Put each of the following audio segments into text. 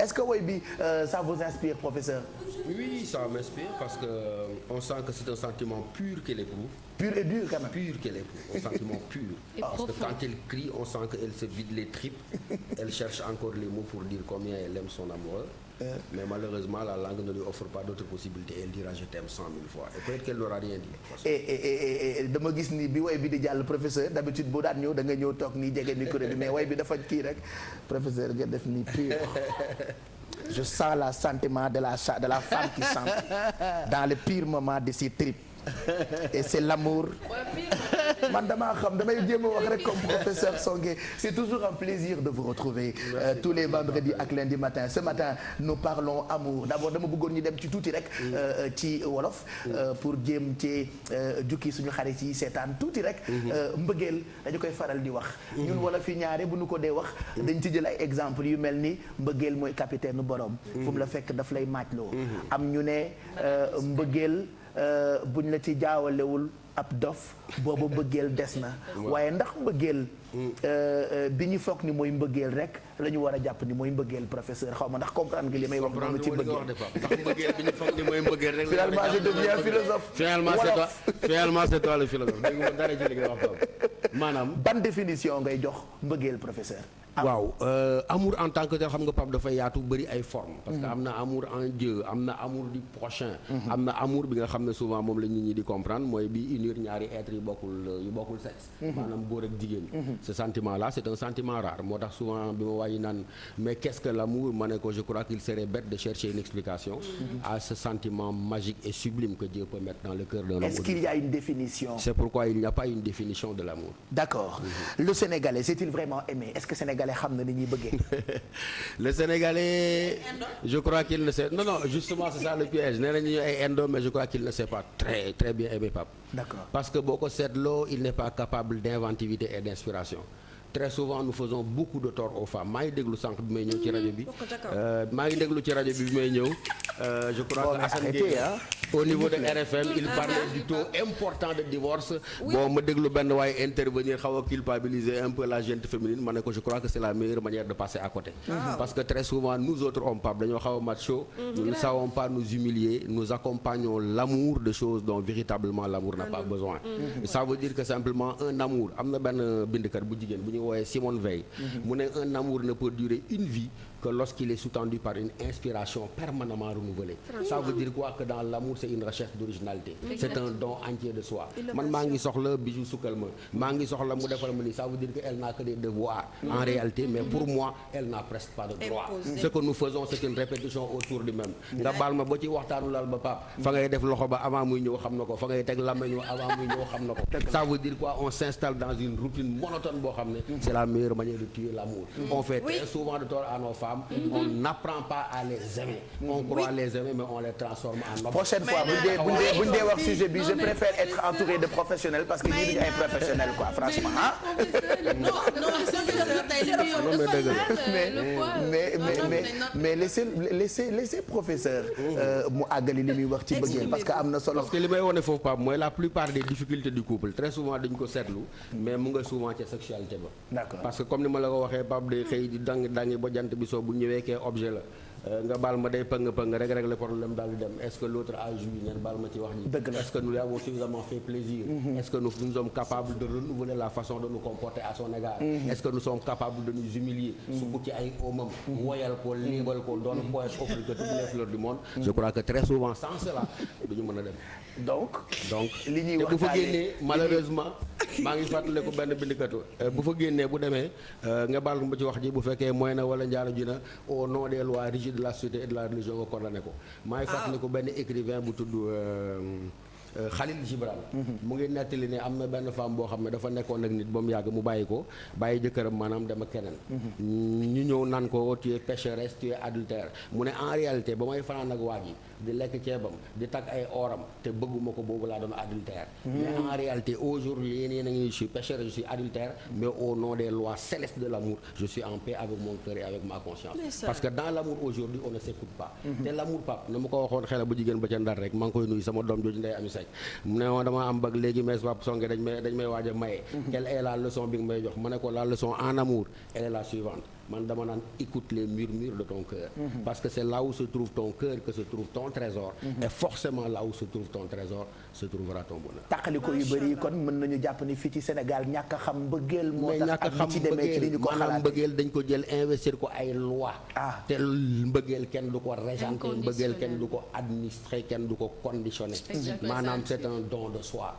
est-ce que woy bi ça vous inspire, professeur? Oui, ça m'inspire parce que on sent que c'est un sentiment pur qu'elle éprouve. Pur et dur quand même. Pur qu'elle éprouve, un sentiment pur. Parce que quand elle crie, on sent qu'elle se vide les tripes. Elle cherche encore les mots pour dire combien elle aime son amoureux. Mais malheureusement, la langue ne lui offre pas d'autres possibilités. Elle dira je t'aime 100 000 fois. Et peut-être qu'elle n'aura rien dit. Et dama gis ni bi woy bi di jàll professeur d'habitude boo daan ñëw da nga ñëw toog nii jege micro bi mais woy bi dafa kii rek professeur nga def ni pur. Je sens la sentiment de la femme qui chante dans le pire moment de ses tripes. Et c'est l'amour. Man damaa xam damay jéem a wax rek comme professeur Songué. C'est toujours un plaisir de vous retrouver tous les vendredis ak lundi matin. Ce matin nous parlons amour. D'abord dama bëggoon ñu dem ci tuuti rek ci wolof pour jéem ci jukki suñu xarit yi seetaan tuuti rek mbëggeel dañu koy faral di wax. Ñun wolof yi ñaare bu ñu ko dee wax dañ ci jël ay exemples yu mel ni mbëggeel mooy capitaine borom. fu mu la fekk daf lay maajloo. Am ñu ne mbëggeel buñ la ci jaawalewul ab dof boobu mbëggeel des na waaye ndax mbëggeel bi ñu foog ni mooy mbëggeel rek la ñu war a jàpp ni mooy mbëggeel professeur xaw ma ndax comprendre nga li may wax noonu ci mbëggeel ndax mbëggeel bi ñu foog ni mooy mbëggeel rek finalement je deviens philosophe finalement c'est toi le philosophe dégg nga dara ci li nga wax maanaam ban définition ngay jox mbëggeel professeur waaw amour en tant que tel xam nga Pape dafay yaatu bëri ay formes parce que am na amour en Dieu am na amour du prochain am na amour bi nga xam ne souvent moom la nit ñi di comprendre mooy bi unir ñaari êtres yu bokkul sexe maanaam góor ak jigéen ce sentiment là c'est un sentiment rare moo tax souvent bi ma waayi naan mais qu'est-ce que l'amour ma ne ko je crois qu'il serait bête de chercher une explication à ce sentiment magique et sublime que Dieu peut mettre dans le cœur d'un homme. Est-ce qu'il y a une définition? C'est pourquoi il n'y a pas une définition de l'amour. D'accord. Le Sénégalais s'est-il vraiment aimé? Est-ce que Sénégalais xam na ni ñuy bëggee? Le Sénégalais je crois qu'il ne sait non justement c'est ça le piège nee nañu ay indo mais je crois qu'il ne sait pas très très bien aimer Pape. D'accord. Parce que boo ko seetloo il n'est pas capable d'inventivité et d'inspiration. Très souvent nous faisons beaucoup de tort aux femmes maa ngi déglu sànq bi may ñëw ci rajo bi bi may ñëw je crois que Assane Gueye au niveau de RFM il parlait du taux important de divorce bon ma déglu benn waaye intervenir xaw a culpabiliser un peu la gente féminine ma ne ko je crois que c'est la meilleure manière de passer à côté parce que très souvent nous autres hommes Pape dañoo xaw a macho nous ne savons pas nous humilier nous accompagnons l'amour de choses dont véritablement l'amour n'a pas besoin ça veut dire que simplement un amour am na benn bindkat bu jigéen bu ñu wooyee Simone Veil mu ne un amour ne peut durer une vie que lorsqu'il est sous-tendu par une inspiration permanemment renouvelée. Ça veut dire quoi? Que dans l'amour c'est une recherche d'originalité. C'est un don entier de soi. Man maa ngi soxla bijou sukkal ma maa ngi soxla mu defal ma ni ça veut dire que elle n'a que des devoirs en réalité mais pour moi elle n'a presque pas de droit. Ce que nous faisons c'est une répétition autour du même. Nga baal ma ba ci waxtaanu lal ba Pape fa ngay def loxo ba avant muy ñëw xam na ko fa ngay teg làmmiñ avant muy ñëw xam na ko. Ça veut dire quoi? On s'installe dans une routine monotone boo xam ne c'est la meilleure manière de tuer l'amour. On fait très souvent de tort à nos femmes. On n'apprend pas à les aimer. On croit les aimer mais on les transforme en hommes. Prochaine fois bu ñu dee wax sujet bi je préfère être entouré de professionnels parce que ñii duñu ay professionnels quoi franchement ah. mais laissez professeur mu àggali li muy wax ci bëggeel parce que am na solo. parce que li may wone foofu Pape mooy la plupart des difficultés du couple très souvent dañ ko seetlu mais mu nga souvent ca sexualité ba. D'accord. Parce que comme ni ma la ko waxee Pape day xëy di dangi ba jant bi soo bu ñëwee kee objet la nga baal ma day pëng rek le problème daal di dem est-ce que l'autre a joui ngeen baal ma ci wax ji est-ce que nous lui avons suffisamment fait plaisir est-ce que nous sommes capables de renouveler la façon de nous comporter à son égard est-ce que nous sommes capables de nous humilier su bu ci ay omam woyal ko léebal ko doon poète offrir que toutes les fleurs du monde je crois que très souvent sans cela duñu mën a dem donc li ñuy bu fa génnee malheureusement maa ngi fàttaliku benn bindikatu bu fa génnee bu demee nga baal ma ci wax ji bu fekkee mooy na wala njaaro ji na au nom des lois rigides de la société et de la religion nga condamné ko maa ngi fàttaliku benn écrivain bu tudd Khalil Gibran mu ngi nettali ne am na benn femme boo xam ne dafa nekkoon ak nit ba mu yàgg mu bàyyi jëkkëram maanaam dem ak keneen ñu ñëw naan ko tu es pécheresse tu es adultère mu ne en réalité ba may fanaan ak waa ji di lekk ceebam di takk ay oram te bëgguma ko boobu laa doon adultère mais en réalité aujourd'hui yéen a ngi je suis pécheur je suis adultère mais au nom des lois célestes de l'amour je suis en paix avec mon cœur et avec ma conscience parce que dans l'amour aujourd'hui on ne s'écoute pas te l'amour Pape na ma ko waxoon xale bu jigéen ba ca Ndar rek maa ngi koy nuyu sama doom jooju Ndeye Ami Seck mu ne woon dama am bag léegi mais Pape Songué dañ may waaj a maye quelle est la leçon bi nga may jox ma ne ko la leçon en amour elle est la suivante man dama naan écoute les murmures de ton cœur. Parce que c'est là où se trouve ton cœur que se trouve ton trésor. Et forcément là où se trouve ton trésor se trouvera ton bonheur. tàqaliko yu bëri kon mën nañu jàpp ni fii ci Sénégal ñàkk a xam mbëggeel moo tax ak li ci demee ci li ñu ko xalaat maanaam mbëggeel dañ ko jël investir ko ay loi te mbëggeel kenn du ko régenter mbëggeel kenn du ko administrer kenn du ko conditionner maanaam c'est un don de soi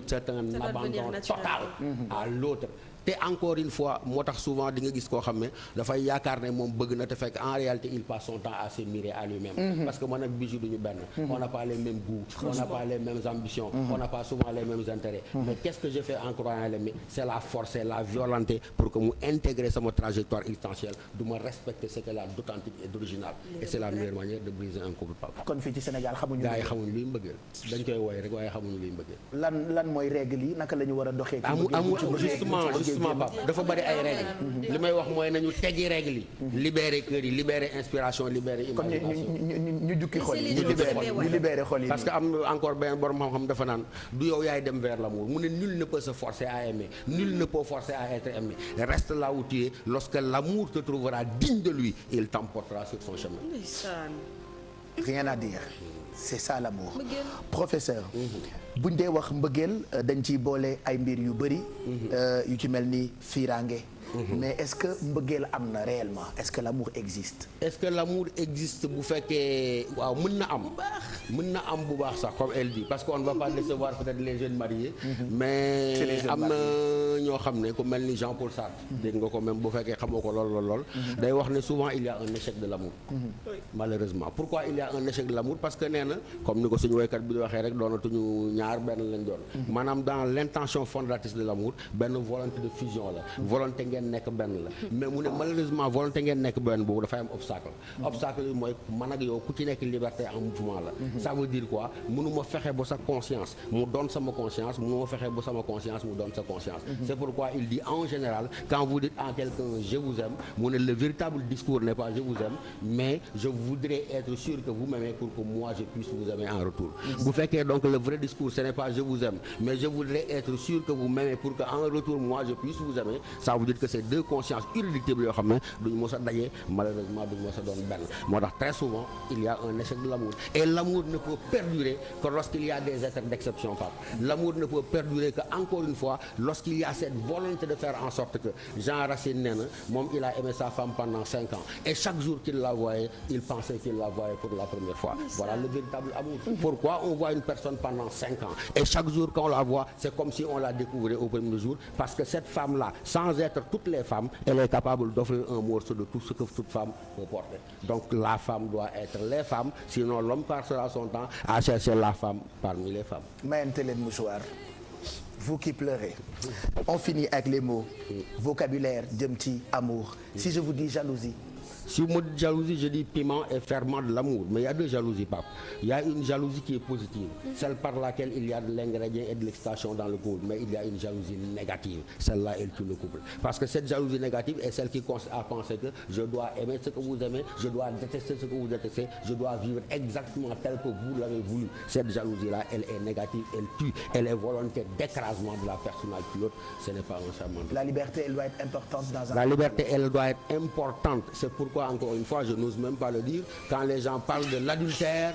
c'est un abandon total à l'autre te encore une fois moo tax souvent di nga gis koo xam ne dafay yaakaar ne moom bëgg na te fekk en réalité il passe son temps à s'admirer à lui-même parce que man ak Bijou duñu benn on n'a pas les mêmes goûts on n'a pas les mêmes ambitions on n'a pas souvent les mêmes intérêts mais qu'est-ce que je fais en croyant à l'aimer c'est la force c'est la violenter pour que mu intégrer sama trajectoire existentielle du ma respecter ce qu'elle a d'authentique et d'original et c'est la meilleure manière de briser un couple papa. kon fii ci Sénégal xamuñu gars yi xamuñu luy mbëggeel dañ koy woy rek waaye xamuñu luy mbëggeel lan mooy règle yi naka la ñu war a doxee justement Pape dafa bari ay règles li may wax mooy nañu teggi règles yi libérer cœur yi libérer inspiration libérer imagination ñu jukki xol yi ñu libérer xol yi parce que am na encore benn borom xam-xam dafa naan du yow yaay dem vers l'amour mu ne nul ne peut se forcer à aimer nul ne peut forcer à être aimé reste là où tu es lorsque l'amour te trouvera digne de lui il t'emportera sur son chemin. Rien à dire. C'est ça l'amour. Professeur buñ dee wax mbëggeel dañ ciy boole ay mbir yu bëri yu ci mel ni fiiraange mais est-ce que mbëggeel am na réellement est-ce que l'amour existe est-ce que l'amour existe bu fekkee waaw mën na am bu baax sax comme elle dit parce qu'on ne va pas décevoir peut-être les jeunes mariés mais am na ñoo xam ne ku mel ni Jean-Paul Sartre dégg nga ko même bu fekkee xamoo ko lool day wax ne souvent il y a un échec de l'amour malheureusement pourquoi il y a un échec de l'amour parce que nee na comme ni ko suñu woykat bi di waxee rek doonatuñu ñaar benn lañ doon maanaam dans l'intention fondatrice de l'amour benn volonté de fusion la volonté ngeen nekk benn la mais mu ne malheureusement volonté ngeen nekk benn boobu dafay am obstacle yi mooy man ak yow ku ci nekk liberté en mouvement la ça veut dire quoi mënuma fexe ba sa conscience mu doon sama conscience mënuma fexe ba sama conscience mu doon sa conscience c'est pourquoi il dit en général quand vous dites à quelqu'un je vous aime mu ne le véritable discours n'est pas je vous aime mais je voudrais être sûr que vous m'aimez pour que moi je puisse vous aimer en retour bu fekkee donc le vrai discours ce n'est pas je vous aime mais je voudrais être sûr que vous m'aimez pour que en retour moi je puisse vous aimer ça veut dire que c'est deux consciences irréductibles yoo xam ne duñu mos a daje malheureusement duñu mos a doon benn moo tax très souvent il y a un échec de l'amour et l'amour ne peut perdurer que lorsqu'il y a des êtres d'exception Pape l'amour ne peut perdurer que encore une fois lorsqu'il y a cette volonté de faire en sorte que Jean Racine nee na moom il a aimé sa femme pendant 5 ans et chaque jour qu'il la voyait il pensait qu'il la voyait pour la première fois voilà le véritable amour pourquoi on voit une personne pendant 5 ans et chaque jour qu'on la voit c'est comme si on la découvrait au premier jour parce que cette femme-là sans être toutes les femmes elle est capable d'offrir un morceau de tout ce que toute femme peut porter donc la femme doit être les femmes sinon l'homme passera son temps à chercher la femme parmi les femmes. mayante leen mouchoir vous qui pleurez on finit avec les mots vocabulaire jëm ci amour si je vous dis jalousie. Si vous me dites jalousie, je dis piment et ferment de l'amour. Mais il y a deux jalousies, Pape. Il y a une jalousie qui est positive, celle par laquelle il y a de l'ingrédient et de l'excitation dans le couple. Mais il y a une jalousie négative. Celle-là, elle tue le couple. Parce que cette jalousie négative est celle qui consiste à penser que je dois aimer ce que vous aimez, je dois détester ce que vous détestez, je dois vivre exactement tel que vous l'avez voulu. Cette jalousie-là, elle est négative, elle tue. Elle est volonté d'écrasement de la personnalité de l'autre. Ce n'est pas un charmant. La liberté, elle doit être importante dans un... La liberté, elle doit être importante. C'est pourquoi encore une fois je n'ose même pas le dire quand les gens parlent de l'adultère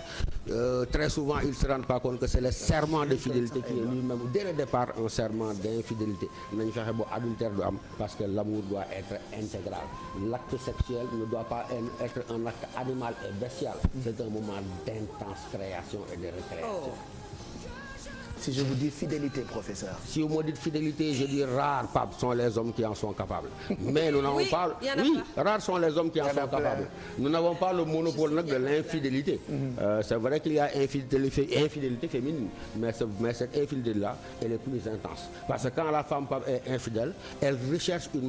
très souvent ils se rendent pas compte que c'est le serment de fidélité qui est lui-même dès le départ un serment d'infidélité nañu fexe ba adultère du am parce que l'amour doit être intégral l'acte sexuel ne doit pas être un acte animal et bestial c'est un moment d'intense création et de récréation. Si je vous dis fidélité, professeur. Si vous me dites fidélité, je dis rares, Pape, sont les hommes qui en sont capables. Mais nous n'avons pas... Oui, rares sont les hommes qui en sont capables. Nous n'avons pas le monopole de l'infidélité. C'est vrai qu'il y a infidélité féminine, mais cette infidélité-là, elle est plus intense. Parce que quand la femme est infidèle, elle recherche une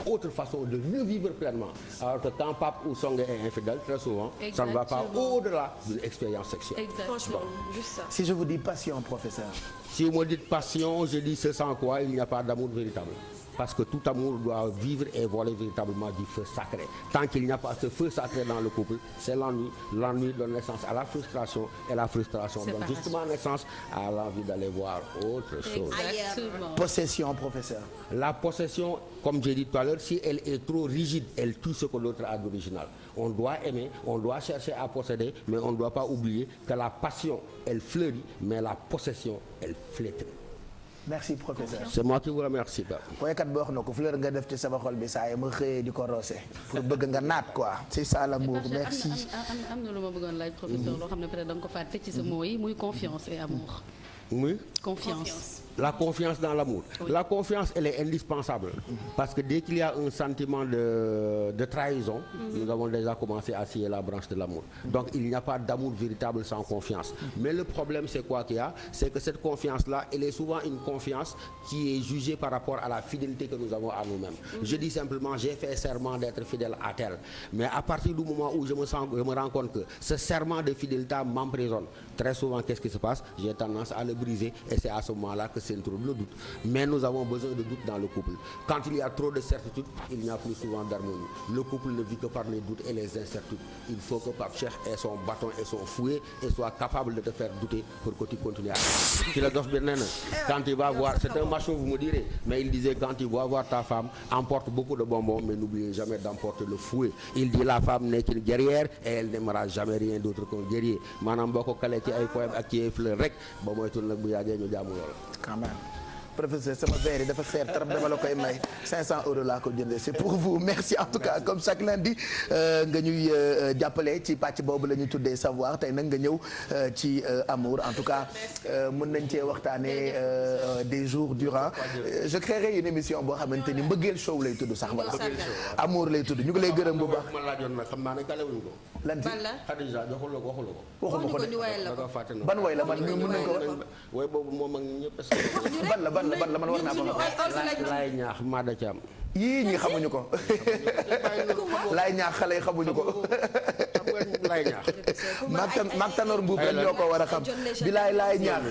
autre façon de mieux vivre pleinement. Alors que quand Pape ou Songe est infidèle, très souvent, ça ne va pas au-delà d'une expérience sexuelle. Franchement, juste ça. Si je vous dis passion, professeur. Si vous me dites passion, je dis ce sans quoi il n'y a pas d'amour véritable. parce que tout amour doit vivre et voler véritablement du feu sacré. Tant qu'il n'y a pas ce feu sacré dans le couple, c'est l'ennui. L'ennui donne naissance à la frustration et la frustration donne justement naissance à l'envie d'aller voir autre chose. Exactement. Possession, professeur. La possession, comme j'ai dit tout à l'heure, si elle est trop rigide, elle tue ce que l'autre a d'original. On doit aimer, on doit chercher à posséder, mais on ne doit pas oublier que la passion, elle fleurit, mais la possession, elle flétrit. Merci professeur. C'est moi qui vous remercie. woykat bi wax na ko fleur nga def ci sama xol bi saa yi ma xëyee di ko roose pour bëgg nga naat quoi c'est ça l'amour. Merci. am na lu ma bëggoon laaj professeur loo xam ne peut-être da nga ko fàtte ci sa mots yi muy confiance et amour. Oui. Confiance. La confiance dans l'amour. Oui. La confiance, elle est indispensable. Parce que dès qu'il y a un sentiment de trahison, nous avons déjà commencé à scier la branche de l'amour. Donc il n'y a pas d'amour véritable sans confiance. Mais le problème, c'est quoi qu'il y a? C'est que cette confiance-là, elle est souvent une confiance qui est jugée par rapport à la fidélité que nous avons à nous-mêmes. Je dis simplement, j'ai fait serment d'être fidèle à tel. Mais à partir du moment où je me rends compte que ce serment de fidélité m'emprisonne, très souvent, qu'est-ce qui se passe? J'ai tendance à le briser et c'est à ce moment-là que c'est trop le doute. Mais nous avons besoin de doute dans le couple. Quand il y a trop de certitude, il n'y a plus souvent d'harmonie. Le couple ne vit que par les doutes et les incertitudes. Il faut que Pape Cheikh ait son bâton et son fouet et soit capable de te faire douter pour que tu continues à philosophe bi nee na quand il va voir, c'est un macho vous me direz, mais il disait quand il va voir ta femme, emporte beaucoup de bonbons mais n'oubliez jamais d'emporter le fouet. Il dit la femme n'est qu'une guerrière et elle n'aimera jamais rien d'autre qu'un guerrier. Maanaam boo ko kalee ci ay poème ak ci ay fleur rek ba moytul nag bu yàggee ñu jaamu lool. Quand même. Professeur sama verre yi dafa seer trop dama la koy may 500 € laa ko jëndee c'est pour vous merci en tout cas comme chaque lundi nga ñuy jàppale ci pàcc boobu la ñu tuddee savoir tey nag nga ñëw ci amour en tout cas mën nañ cee waxtaanee des jours durant je créerai une émission boo xamante ni mbëggeel show lay tudd sax wala amour lay tudd ñu ngi lay gërëm bu baax. ma laajoon nag xam naa ne kalewuñ ko. lan ci Khadija joxul la ko waxul ko. waxuma ko de ban way la man mën nañ ko way boobu moom ak ñëpp ban la man war naa ko laay ñaax Mada Thiam. yii ñi xamuñu ko laay ñaax xale yi xamuñu ko laay ñaax maag Tanor Mbuub rek ñoo ko war a xam bilaay laay ñaax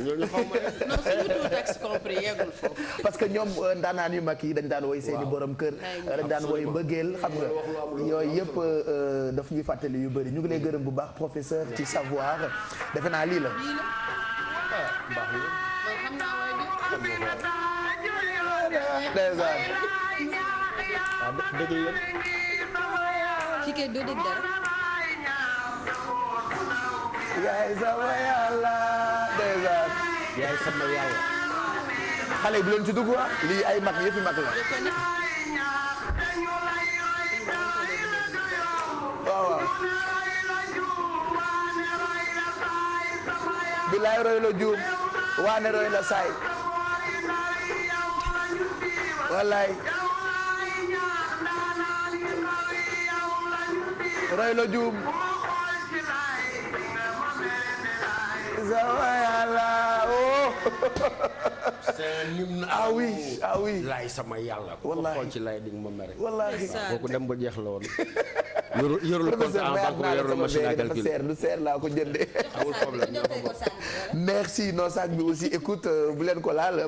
parce que ñoom ndaanaan yu mag yi dañ daan woy seeni borom kër dañ daan woy mbëggeel xam nga yooyu yëpp daf ñuy fàttali yu bëri ñu ngi lay gërëm bu baax professeur ci savoir defe naa lii la ci kay doo dégg dara. yaay sama yàlla ndeysaan yaay sama yàlla. xale yi bu leen ci dugg waa lii ay mag yëfi mag la. waaw waaw. bilaay roy la juum waane roy la saay. wallaay. roy la juum. sama yàlla oh. c'est un hymne. ah oui ah oui. laay sama yàlla. wallaahi xool ci laay di nga ma mere. wallaahi. kooku dem ba jeex la woon. yorul compte en banque yorul machine à calcul. lu seer laa ko jëndee. amul problème. merci non sac bi aussi écoute bu leen ko laal.